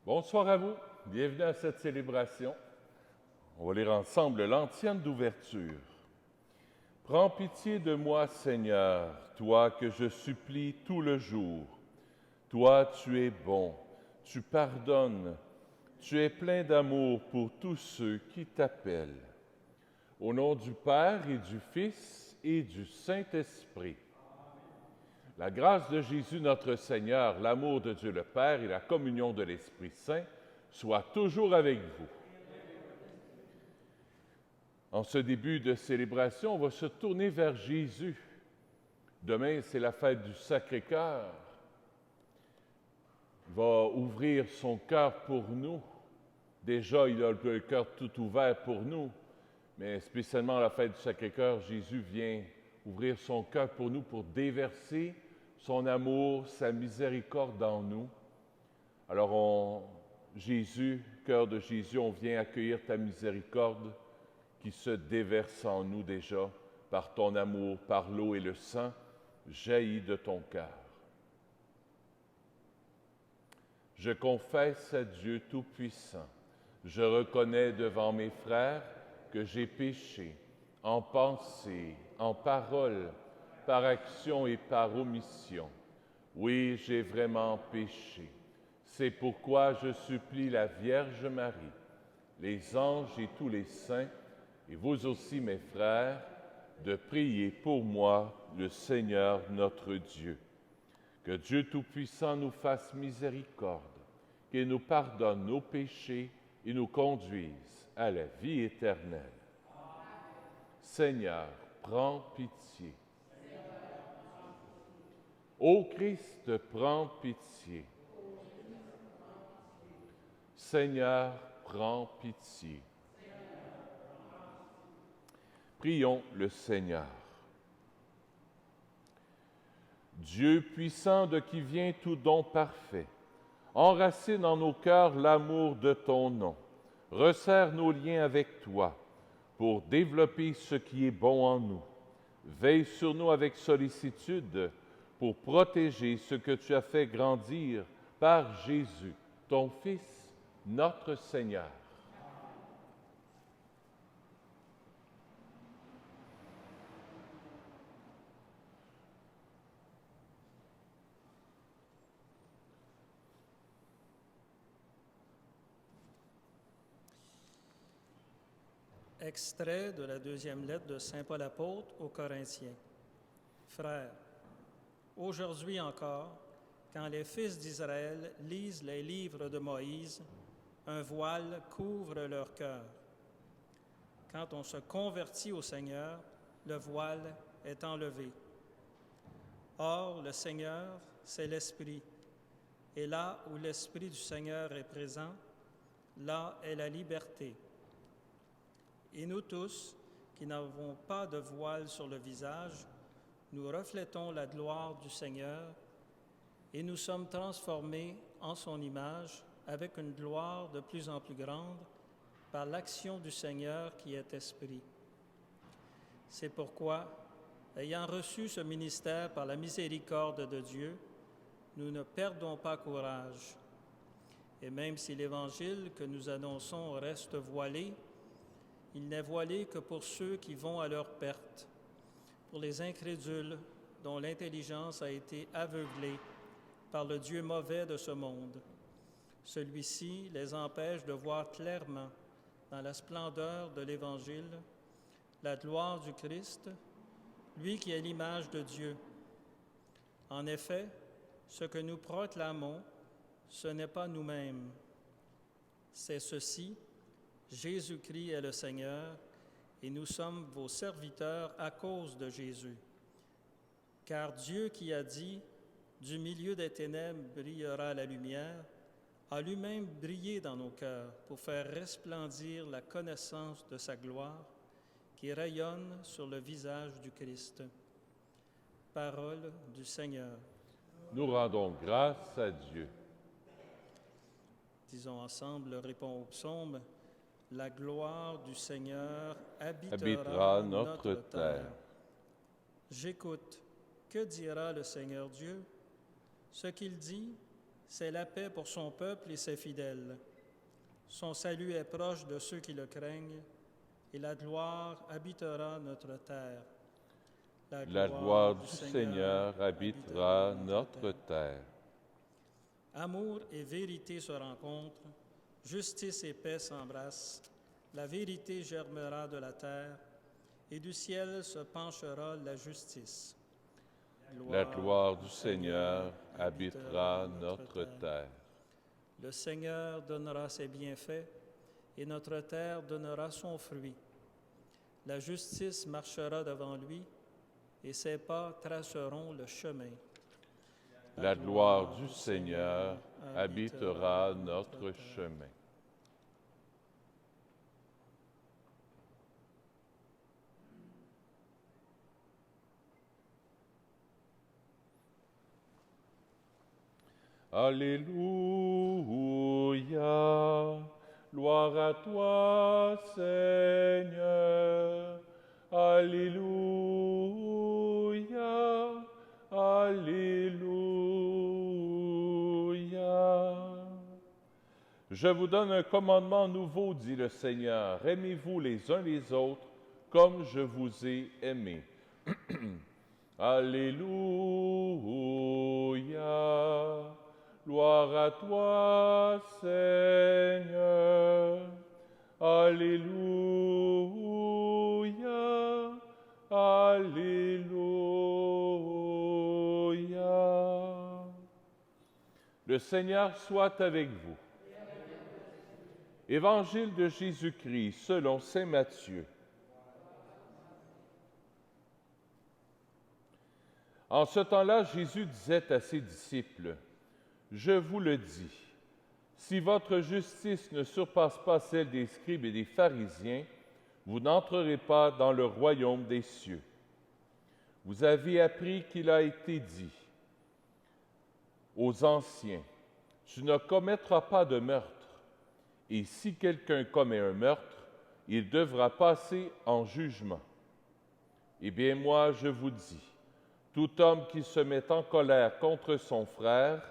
Bonsoir à vous, bienvenue à cette célébration. On va lire ensemble l'antienne d'ouverture. Prends pitié de moi, Seigneur, toi que je supplie tout le jour. Toi, tu es bon, tu pardonnes, tu es plein d'amour pour tous ceux qui t'appellent. Au nom du Père et du Fils et du Saint-Esprit. La grâce de Jésus notre Seigneur, l'amour de Dieu le Père et la communion de l'Esprit Saint soient toujours avec vous. En ce début de célébration, on va se tourner vers Jésus. Demain, c'est la fête du Sacré-Cœur. Il va ouvrir son cœur pour nous. Déjà, il a le cœur tout ouvert pour nous, mais spécialement à la fête du Sacré-Cœur, Jésus vient ouvrir son cœur pour nous pour déverser son amour, sa miséricorde en nous. Alors, Jésus, cœur de Jésus, on vient accueillir ta miséricorde qui se déverse en nous déjà par ton amour, par l'eau et le sang jaillit de ton cœur. Je confesse à Dieu Tout-Puissant, je reconnais devant mes frères que j'ai péché en pensée, en parole, par action et par omission. Oui, j'ai vraiment péché. C'est pourquoi je supplie la Vierge Marie, les anges et tous les saints, et vous aussi, mes frères, de prier pour moi, le Seigneur notre Dieu. Que Dieu Tout-Puissant nous fasse miséricorde, qu'il nous pardonne nos péchés et nous conduise à la vie éternelle. Seigneur, prends pitié. Ô Christ, prends pitié. Seigneur, prends pitié. Prions le Seigneur. Dieu puissant de qui vient tout don parfait, enracine en nos cœurs l'amour de ton nom, resserre nos liens avec toi pour développer ce qui est bon en nous. Veille sur nous avec sollicitude pour protéger ce que tu as fait grandir par Jésus, ton Fils, notre Seigneur. Extrait de la deuxième lettre de Saint Paul apôtre aux Corinthiens. Frères, aujourd'hui encore, quand les fils d'Israël lisent les livres de Moïse, un voile couvre leur cœur. Quand on se convertit au Seigneur, le voile est enlevé. Or, le Seigneur, c'est l'Esprit. Et là où l'Esprit du Seigneur est présent, là est la liberté. Et nous tous, qui n'avons pas de voile sur le visage, nous reflétons la gloire du Seigneur et nous sommes transformés en son image avec une gloire de plus en plus grande par l'action du Seigneur qui est Esprit. C'est pourquoi, ayant reçu ce ministère par la miséricorde de Dieu, nous ne perdons pas courage. Et même si l'Évangile que nous annonçons reste voilé, il n'est voilé que pour ceux qui vont à leur perte, pour les incrédules dont l'intelligence a été aveuglée par le Dieu mauvais de ce monde. Celui-ci les empêche de voir clairement, dans la splendeur de l'Évangile, la gloire du Christ, lui qui est l'image de Dieu. En effet, ce que nous proclamons, ce n'est pas nous-mêmes, c'est ceci: Jésus-Christ est le Seigneur, et nous sommes vos serviteurs à cause de Jésus. Car Dieu qui a dit « Du milieu des ténèbres brillera la lumière », a lui-même brillé dans nos cœurs pour faire resplendir la connaissance de sa gloire qui rayonne sur le visage du Christ. Parole du Seigneur. Nous rendons grâce à Dieu. Disons ensemble, répond au psaume: la gloire du Seigneur Habitera notre terre. J'écoute. Que dira le Seigneur Dieu? Ce qu'il dit, C'est la paix pour son peuple et ses fidèles. Son salut est proche de ceux qui le craignent, et la gloire habitera notre terre. La gloire du Seigneur habitera notre terre. Amour et vérité se rencontrent, justice et paix s'embrassent. La vérité germera de la terre, et du ciel se penchera la justice. La gloire du Seigneur habitera notre terre. Le Seigneur donnera ses bienfaits, et notre terre donnera son fruit. La justice marchera devant lui, et ses pas traceront le chemin. La gloire du Seigneur habitera notre chemin. Alléluia, gloire à toi, Seigneur. Alléluia, alléluia. Je vous donne un commandement nouveau, dit le Seigneur. Aimez-vous les uns les autres comme je vous ai aimés. Alléluia. Gloire à toi, Seigneur. Alléluia, alléluia. Le Seigneur soit avec vous. Évangile de Jésus-Christ selon saint Matthieu. En ce temps-là, Jésus disait à ses disciples, « Je vous le dis, si votre justice ne surpasse pas celle des scribes et des pharisiens, vous n'entrerez pas dans le royaume des cieux. Vous avez appris qu'il a été dit aux anciens, « Tu ne commettras pas de meurtre. » Et si quelqu'un commet un meurtre, il devra passer en jugement. Eh bien, moi, je vous dis, tout homme qui se met en colère contre son frère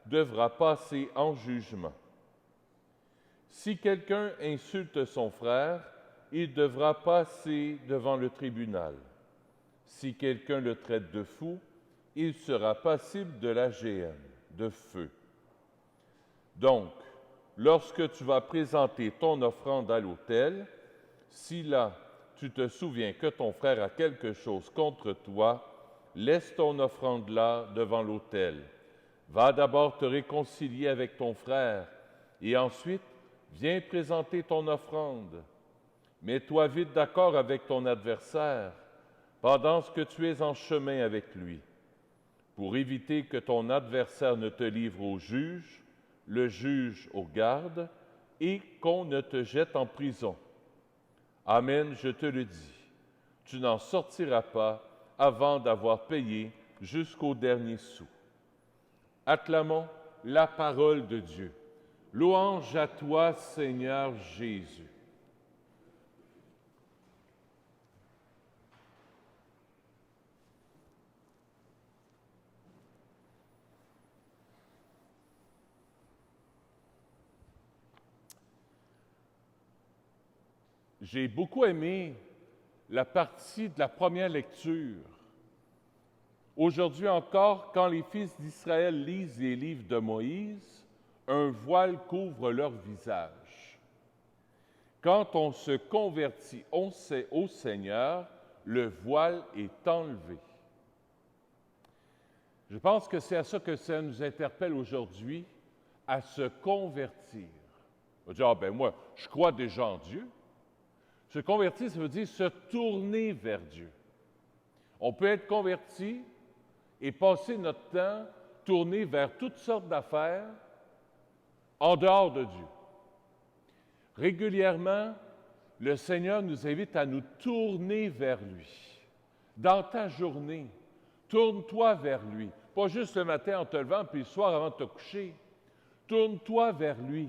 devra passer en jugement. Si quelqu'un insulte son frère, il devra passer devant le tribunal. Si quelqu'un le traite de fou, il sera passible de la géhenne, de feu. Donc, lorsque tu vas présenter ton offrande à l'autel, si là tu te souviens que ton frère a quelque chose contre toi, laisse ton offrande là devant l'autel. Va d'abord te réconcilier avec ton frère et ensuite viens présenter ton offrande. Mets-toi vite d'accord avec ton adversaire pendant que tu es en chemin avec lui, pour éviter que ton adversaire ne te livre au juge, le juge aux gardes, et qu'on ne te jette en prison. Amen, je te le dis, tu n'en sortiras pas avant d'avoir payé jusqu'au dernier sou. Acclamons la parole de Dieu. Louange à toi, Seigneur Jésus. J'ai beaucoup aimé la partie de la première lecture. Aujourd'hui encore, quand les fils d'Israël lisent les livres de Moïse, un voile couvre leur visage. Quand on se convertit au Seigneur, le voile est enlevé. Je pense que c'est à ça que ça nous interpelle aujourd'hui, à se convertir. On va dire, ah ben moi, je crois déjà en Dieu. Se convertir, ça veut dire se tourner vers Dieu. On peut être converti et passer notre temps tourné vers toutes sortes d'affaires en dehors de Dieu. Régulièrement, le Seigneur nous invite à nous tourner vers lui. Dans ta journée, tourne-toi vers lui. Pas juste le matin en te levant, puis le soir avant de te coucher. Tourne-toi vers lui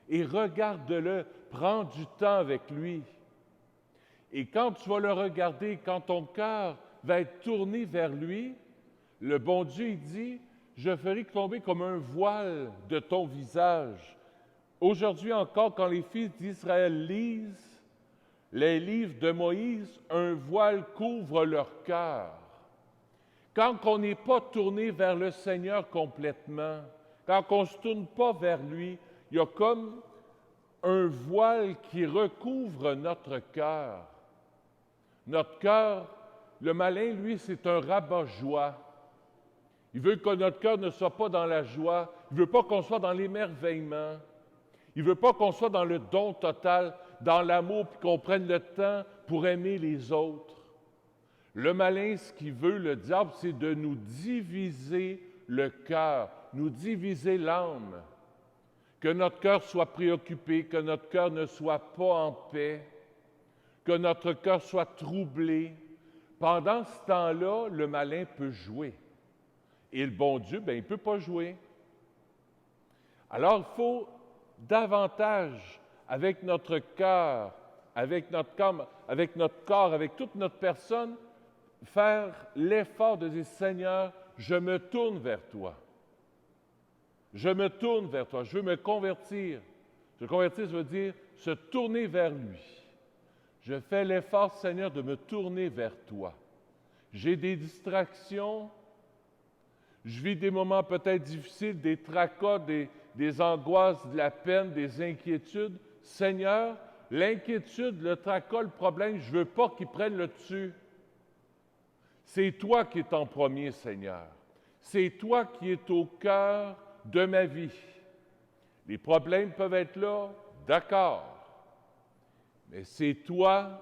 et regarde-le. Prends du temps avec lui. Et quand tu vas le regarder, quand ton cœur va être tourné vers lui, le bon Dieu il dit, je ferai tomber comme un voile de ton visage. Aujourd'hui encore, quand les fils d'Israël lisent les livres de Moïse, un voile couvre leur cœur. Quand on n'est pas tourné vers le Seigneur complètement, quand on ne se tourne pas vers lui, il y a comme un voile qui recouvre notre cœur. Notre cœur, le malin, lui, c'est un rabat-joie. Il veut que notre cœur ne soit pas dans la joie. Il ne veut pas qu'on soit dans l'émerveillement. Il ne veut pas qu'on soit dans le don total, dans l'amour, puis qu'on prenne le temps pour aimer les autres. Le malin, ce qu'il veut, le diable, c'est de nous diviser le cœur, nous diviser l'âme. Que notre cœur soit préoccupé, que notre cœur ne soit pas en paix, que notre cœur soit troublé. Pendant ce temps-là, le malin peut jouer. Et le bon Dieu, il ne peut pas jouer. Alors, il faut davantage, avec notre cœur, avec notre corps, avec toute notre personne, faire l'effort de dire, Seigneur, je me tourne vers toi. Je me tourne vers toi. Je veux me convertir. Se convertir, ça veut dire se tourner vers lui. Je fais l'effort, Seigneur, de me tourner vers toi. J'ai des distractions. Je vis des moments peut-être difficiles, des tracas, des angoisses, de la peine, des inquiétudes. Seigneur, l'inquiétude, le tracas, le problème, je ne veux pas qu'ils prennent le dessus. C'est toi qui es en premier, Seigneur. C'est toi qui es au cœur de ma vie. Les problèmes peuvent être là, d'accord. Mais c'est toi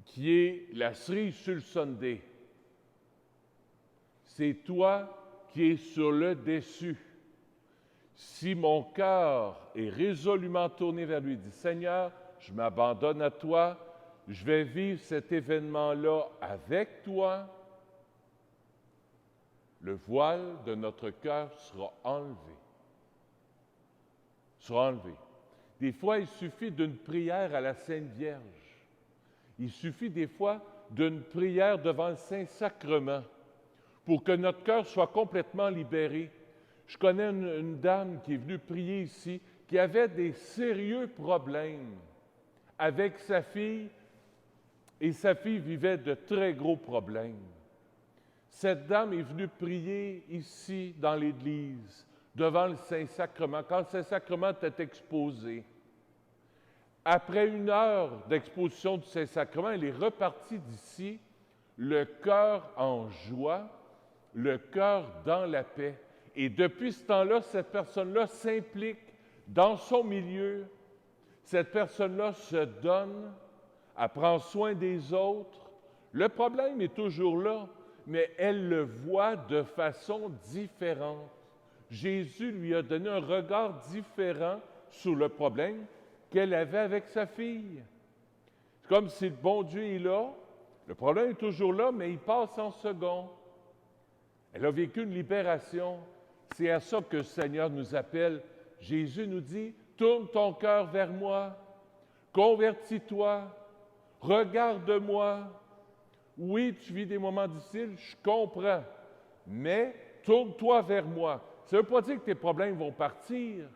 qui es la cerise sur le Sunday. C'est toi qui es sur le dessus. Si mon cœur est résolument tourné vers lui, dit Seigneur, je m'abandonne à toi, je vais vivre cet événement-là avec toi, le voile de notre cœur sera enlevé. Sera enlevé. Des fois, il suffit d'une prière à la Sainte Vierge. Il suffit des fois d'une prière devant le Saint-Sacrement pour que notre cœur soit complètement libéré. Je connais une dame qui est venue prier ici, qui avait des sérieux problèmes avec sa fille, et sa fille vivait de très gros problèmes. Cette dame est venue prier ici, dans l'Église, devant le Saint-Sacrement, quand le Saint-Sacrement était exposé. Après 1 heure d'exposition du Saint-Sacrement, elle est repartie d'ici, le cœur en joie, le cœur dans la paix. Et depuis ce temps-là, cette personne-là s'implique dans son milieu. Cette personne-là se donne, elle prend soin des autres. Le problème est toujours là, mais elle le voit de façon différente. Jésus lui a donné un regard différent sur le problème qu'elle avait avec sa fille. C'est comme si le bon Dieu est là, le problème est toujours là, mais il passe en second. Elle a vécu une libération. C'est à ça que le Seigneur nous appelle. Jésus nous dit, tourne ton cœur vers moi, convertis-toi, regarde-moi. Oui, tu vis des moments difficiles, je comprends, mais tourne-toi vers moi. Ça ne veut pas dire que tes problèmes vont partir,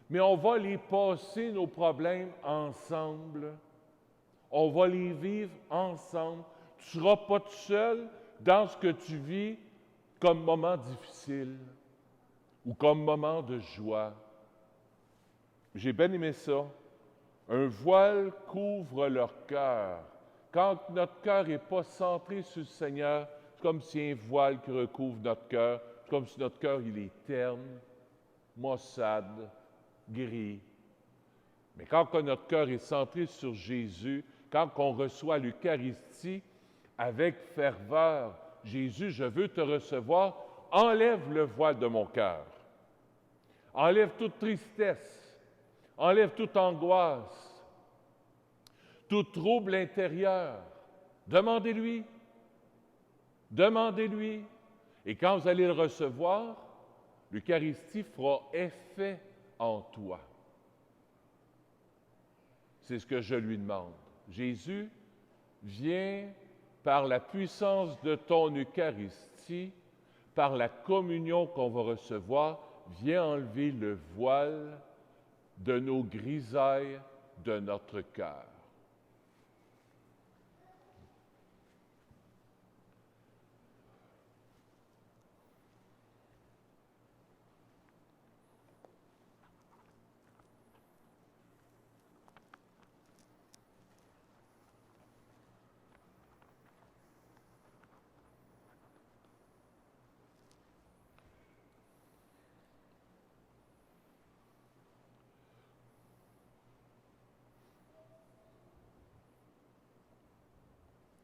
mais on va les passer, nos problèmes, ensemble. On va les vivre ensemble. Tu ne seras pas tout seul dans ce que tu vis comme moment difficile ou comme moment de joie. J'ai bien aimé ça. Un voile couvre leur cœur. Quand notre cœur n'est pas centré sur le Seigneur, c'est comme si un voile qui recouvre notre cœur. C'est comme si notre cœur, il est terne, maussade, gris. Mais quand notre cœur est centré sur Jésus, quand on reçoit l'Eucharistie avec ferveur, Jésus, je veux te recevoir, enlève le voile de mon cœur. Enlève toute tristesse, enlève toute angoisse, tout trouble intérieur. Demandez-lui. Demandez-lui. Et quand vous allez le recevoir, l'Eucharistie fera effet en toi. C'est ce que je lui demande. Jésus, viens par la puissance de ton Eucharistie, par la communion qu'on va recevoir, viens enlever le voile de nos grisailles de notre cœur.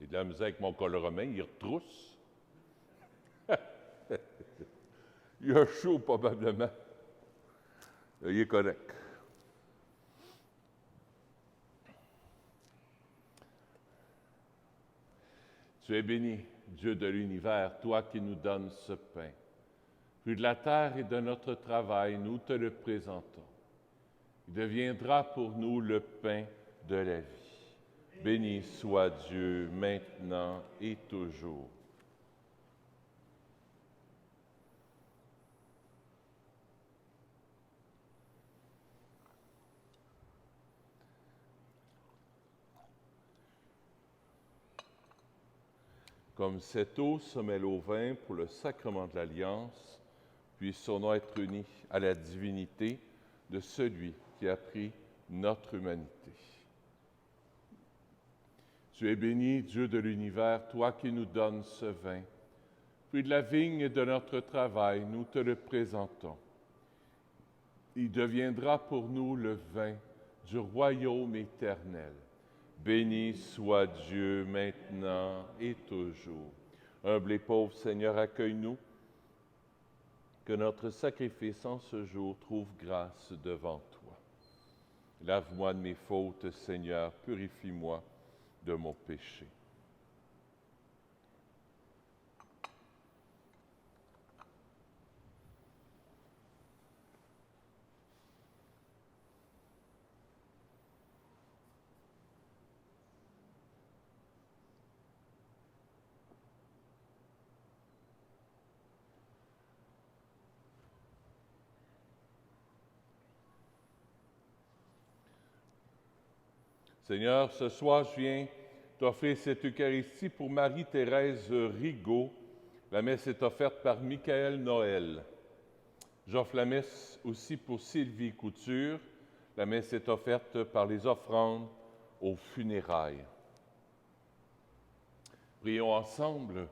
J'ai de la misère avec mon col romain, il retrousse. Il a chaud probablement. Il est correct. Tu es béni, Dieu de l'univers, toi qui nous donnes ce pain. Fruit de la terre et de notre travail, nous te le présentons. Il deviendra pour nous le pain de la vie. Béni soit Dieu, maintenant et toujours. Comme cette eau se mêle au vin pour le sacrement de l'Alliance, puissions-nous être unis à la divinité de celui qui a pris notre humanité. Tu es béni, Dieu de l'univers, toi qui nous donnes ce vin. Fruit de la vigne et de notre travail, nous te le présentons. Il deviendra pour nous le vin du royaume éternel. Béni soit Dieu maintenant et toujours. Humble et pauvre Seigneur, accueille-nous. Que notre sacrifice en ce jour trouve grâce devant toi. Lave-moi de mes fautes, Seigneur, purifie-moi de mon péché. Seigneur, ce soir, je viens t'offrir cette Eucharistie pour Marie-Thérèse Rigaud. La messe est offerte par Michael Noël. J'offre la messe aussi pour Sylvie Couture. La messe est offerte par les offrandes aux funérailles. Prions ensemble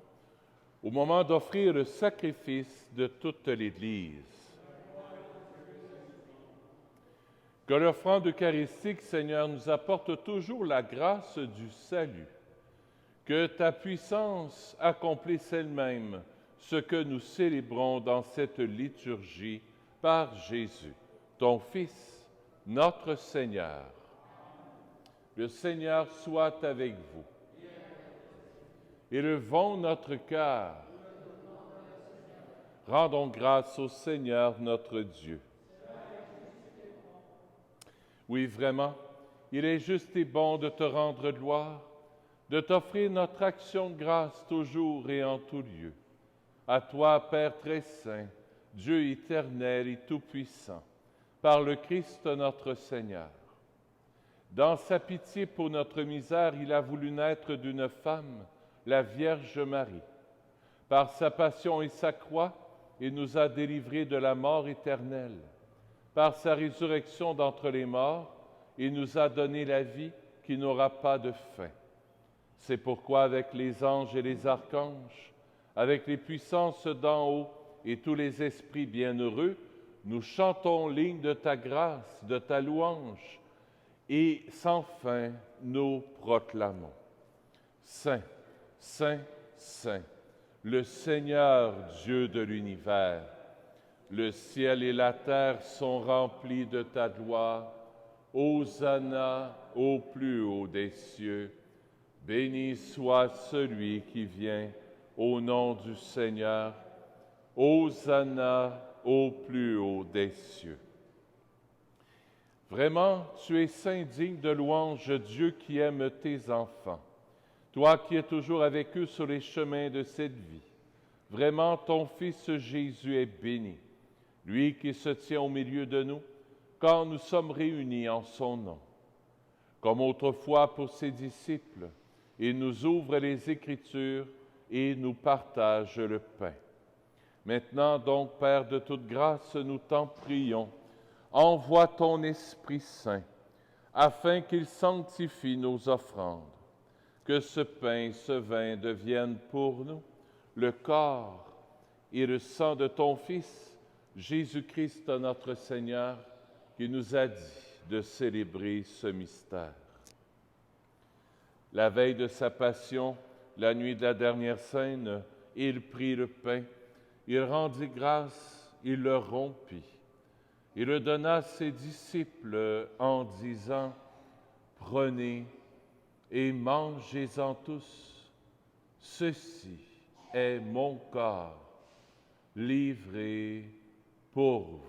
au moment d'offrir le sacrifice de toute l'Église. Que l'offrande eucharistique, Seigneur, nous apporte toujours la grâce du salut. Que ta puissance accomplisse elle-même ce que nous célébrons dans cette liturgie par Jésus, ton Fils, notre Seigneur. Le Seigneur soit avec vous. Élevons notre cœur. Rendons grâce au Seigneur notre Dieu. Oui, vraiment, il est juste et bon de te rendre gloire, de t'offrir notre action de grâce toujours et en tout lieu. À toi, Père très saint, Dieu éternel et tout-puissant, par le Christ notre Seigneur. Dans sa pitié pour notre misère, il a voulu naître d'une femme, la Vierge Marie. Par sa passion et sa croix, il nous a délivrés de la mort éternelle. Par sa résurrection d'entre les morts, il nous a donné la vie qui n'aura pas de fin. C'est pourquoi avec les anges et les archanges, avec les puissances d'en haut et tous les esprits bienheureux, nous chantons l'hymne de ta grâce, de ta louange, et sans fin nous proclamons. Saint, Saint, Saint, le Seigneur Dieu de l'univers, le ciel et la terre sont remplis de ta gloire. Hosanna au plus haut des cieux. Béni soit celui qui vient au nom du Seigneur. Hosanna au plus haut des cieux. Vraiment, tu es saint, digne de louange, Dieu qui aime tes enfants. Toi qui es toujours avec eux sur les chemins de cette vie. Vraiment, ton Fils Jésus est béni, lui qui se tient au milieu de nous, quand nous sommes réunis en son nom. Comme autrefois pour ses disciples, il nous ouvre les Écritures et nous partage le pain. Maintenant donc, Père de toute grâce, nous t'en prions, envoie ton Esprit Saint, afin qu'il sanctifie nos offrandes, que ce pain, ce vin deviennent pour nous le corps et le sang de ton Fils, Jésus-Christ notre Seigneur, qui nous a dit de célébrer ce mystère. La veille de sa passion, la nuit de la dernière scène, il prit le pain, il rendit grâce, il le rompit. Il le donna à ses disciples en disant, « Prenez et mangez-en tous, ceci est mon corps, livré pour vous. »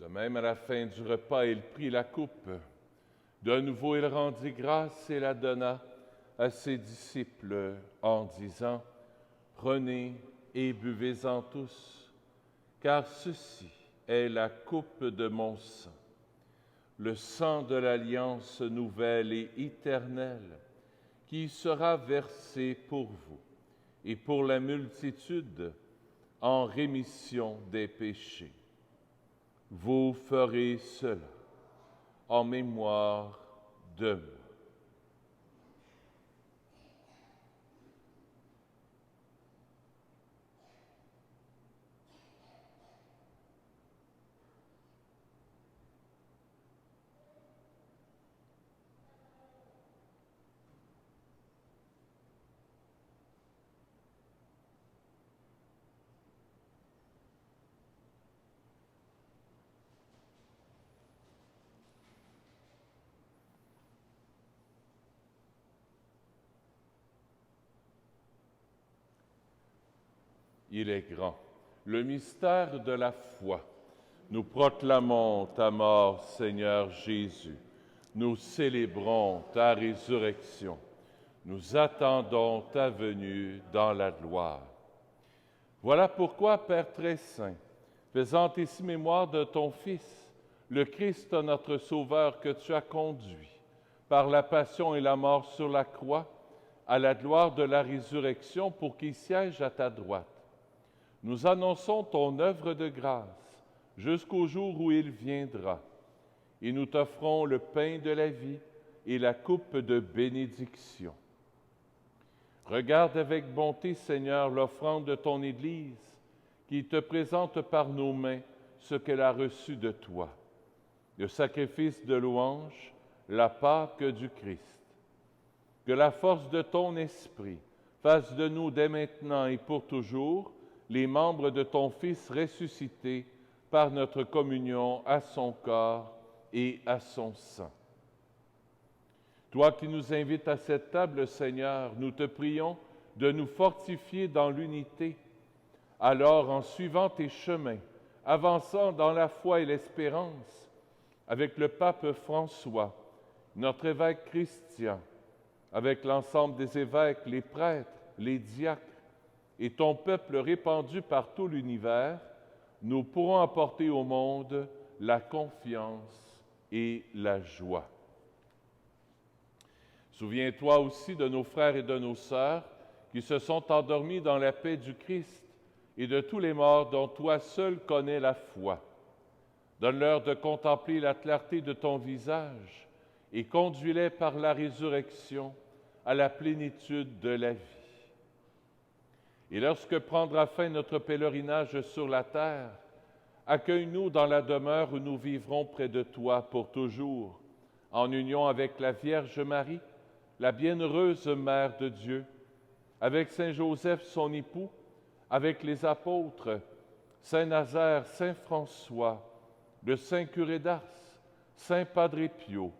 De même, à la fin du repas, il prit la coupe. De nouveau, il rendit grâce et la donna à ses disciples en disant, « Prenez et buvez-en tous, car ceci est la coupe de mon sang, le sang de l'alliance nouvelle et éternelle, qui sera versé pour vous et pour la multitude en rémission des péchés. Vous ferez cela en mémoire de moi. » Il est grand, le mystère de la foi. Nous proclamons ta mort, Seigneur Jésus. Nous célébrons ta résurrection. Nous attendons ta venue dans la gloire. Voilà pourquoi, Père très saint, faisant ici mémoire de ton Fils, le Christ, notre Sauveur, que tu as conduit par la passion et la mort sur la croix, à la gloire de la résurrection pour qu'il siège à ta droite, nous annonçons ton œuvre de grâce jusqu'au jour où il viendra, et nous t'offrons le pain de la vie et la coupe de bénédiction. Regarde avec bonté, Seigneur, l'offrande de ton Église, qui te présente par nos mains ce qu'elle a reçu de toi, le sacrifice de louange, la Pâque du Christ. Que la force de ton esprit fasse de nous dès maintenant et pour toujours les membres de ton Fils ressuscité par notre communion à son corps et à son sang. Toi qui nous invites à cette table, Seigneur, nous te prions de nous fortifier dans l'unité. Alors, en suivant tes chemins, avançant dans la foi et l'espérance, avec le pape François, notre évêque Christian, avec l'ensemble des évêques, les prêtres, les diacres, et ton peuple répandu par tout l'univers, nous pourrons apporter au monde la confiance et la joie. Souviens-toi aussi de nos frères et de nos sœurs qui se sont endormis dans la paix du Christ et de tous les morts dont toi seul connais la foi. Donne-leur de contempler la clarté de ton visage et conduis-les par la résurrection à la plénitude de la vie. Et lorsque prendra fin notre pèlerinage sur la terre, Accueille-nous dans la demeure où nous vivrons près de toi pour toujours, en union avec la Vierge Marie, la bienheureuse Mère de Dieu, avec Saint Joseph, son époux, avec les apôtres, Saint Nazaire, Saint François, le Saint Curé d'Ars, Saint Padre Pio,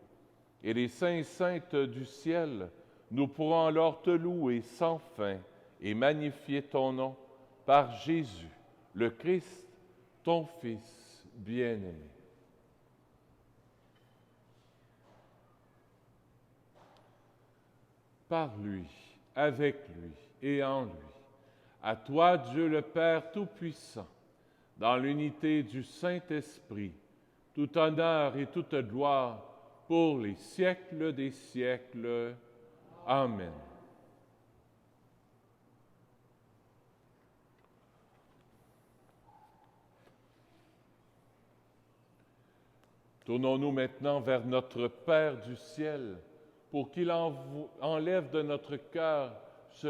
et les saints et saintes du ciel, nous pourrons alors te louer sans fin et magnifier ton nom par Jésus, le Christ, ton Fils bien-aimé. Par lui, avec lui et en lui, à toi Dieu le Père Tout-Puissant, dans l'unité du Saint-Esprit, tout honneur et toute gloire pour les siècles des siècles. Amen. Tournons-nous maintenant vers notre Père du ciel pour qu'il enlève de notre cœur ce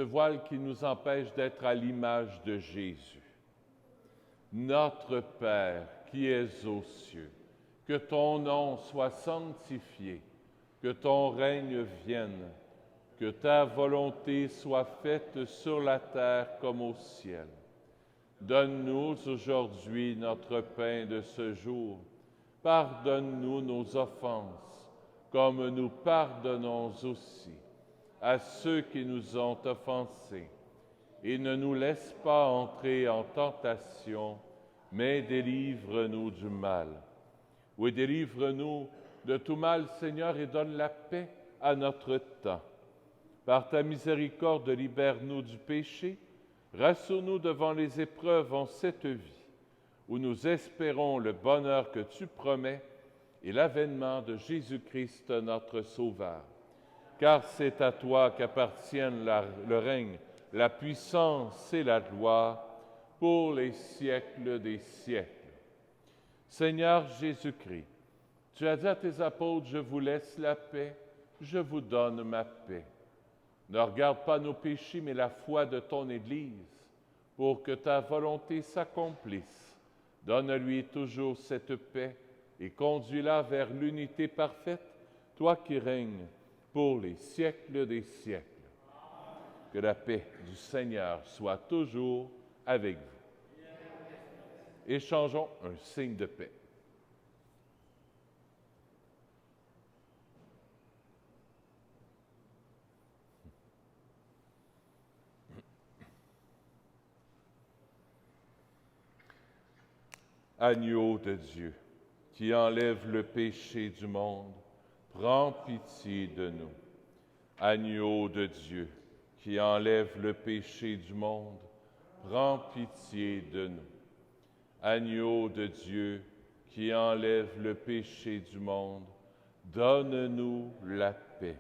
voile qui nous empêche d'être à l'image de Jésus. Notre Père qui es aux cieux, que ton nom soit sanctifié, que ton règne vienne, que ta volonté soit faite sur la terre comme au ciel. Donne-nous aujourd'hui notre pain de ce jour. Pardonne-nous nos offenses, comme nous pardonnons aussi à ceux qui nous ont offensés. Et ne nous laisse pas entrer en tentation, mais délivre-nous du mal. Oui, délivre-nous de tout mal, Seigneur, et donne la paix à notre temps. Par ta miséricorde, libère-nous du péché, rassure-nous devant les épreuves en cette vie, où nous espérons le bonheur que tu promets et l'avènement de Jésus-Christ, notre Sauveur. Car c'est à toi qu'appartiennent le règne, la puissance et la gloire pour les siècles des siècles. Seigneur Jésus-Christ, tu as dit à tes apôtres, je vous laisse la paix, je vous donne ma paix. Ne regarde pas nos péchés, mais la foi de ton Église, pour que ta volonté s'accomplisse. Donne-lui toujours cette paix et conduis-la vers l'unité parfaite, toi qui règnes pour les siècles des siècles. Que la paix du Seigneur soit toujours avec vous. Échangeons un signe de paix. Agneau de Dieu, qui enlève le péché du monde, prends pitié de nous. Agneau de Dieu, qui enlève le péché du monde, prends pitié de nous. Agneau de Dieu, qui enlève le péché du monde, donne-nous la paix.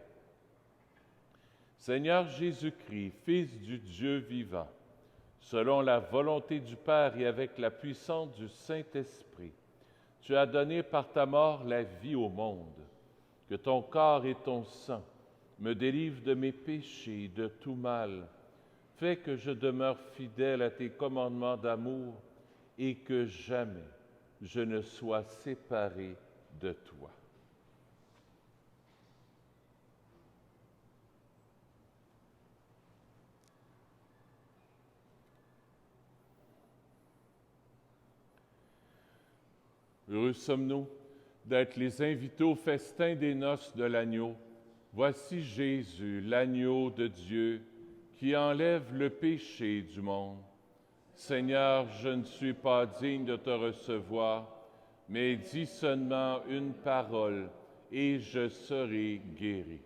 Seigneur Jésus-Christ, Fils du Dieu vivant, selon la volonté du Père et avec la puissance du Saint-Esprit, tu as donné par ta mort la vie au monde. Que ton corps et ton sang me délivrent de mes péchés, de tout mal. Fais que je demeure fidèle à tes commandements d'amour et que jamais je ne sois séparé de toi. Heureux sommes-nous d'être les invités au festin des noces de l'agneau. Voici Jésus, l'agneau de Dieu, qui enlève le péché du monde. Seigneur, je ne suis pas digne de te recevoir, mais dis seulement une parole, et je serai guéri.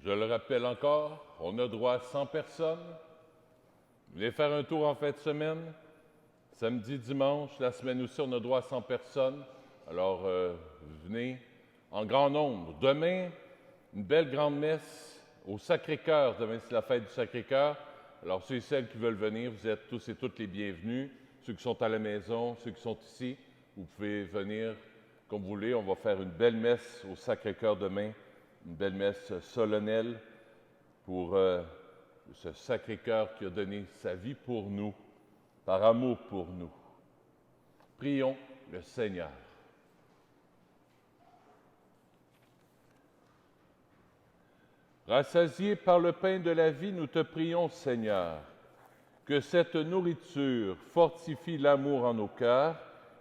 Je le rappelle encore, on a droit à 100 personnes. Vous voulez faire un tour en fin de semaine? Samedi, dimanche, la semaine aussi, on a droit à 100 personnes. Alors, venez en grand nombre. Demain, une belle grande messe au Sacré-Cœur. Demain, c'est la fête du Sacré-Cœur. Alors, ceux et celles qui veulent venir, vous êtes tous et toutes les bienvenus. Ceux qui sont à la maison, ceux qui sont ici, vous pouvez venir comme vous voulez. On va faire une belle messe au Sacré-Cœur demain, une belle messe solennelle pour ce Sacré-Cœur qui a donné sa vie pour nous, par amour pour nous. Prions le Seigneur. Rassasiés par le pain de la vie, nous te prions, Seigneur, que cette nourriture fortifie l'amour en nos cœurs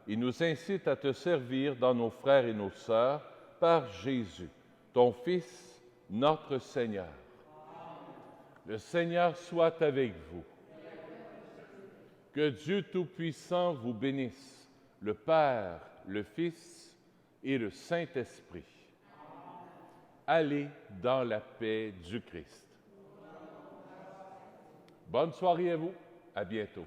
et nous incite à te servir dans nos frères et nos sœurs par Jésus, ton Fils, notre Seigneur. Le Seigneur soit avec vous. Que Dieu Tout-Puissant vous bénisse, le Père, le Fils et le Saint-Esprit. Allez dans la paix du Christ. Bonne soirée à vous. À bientôt.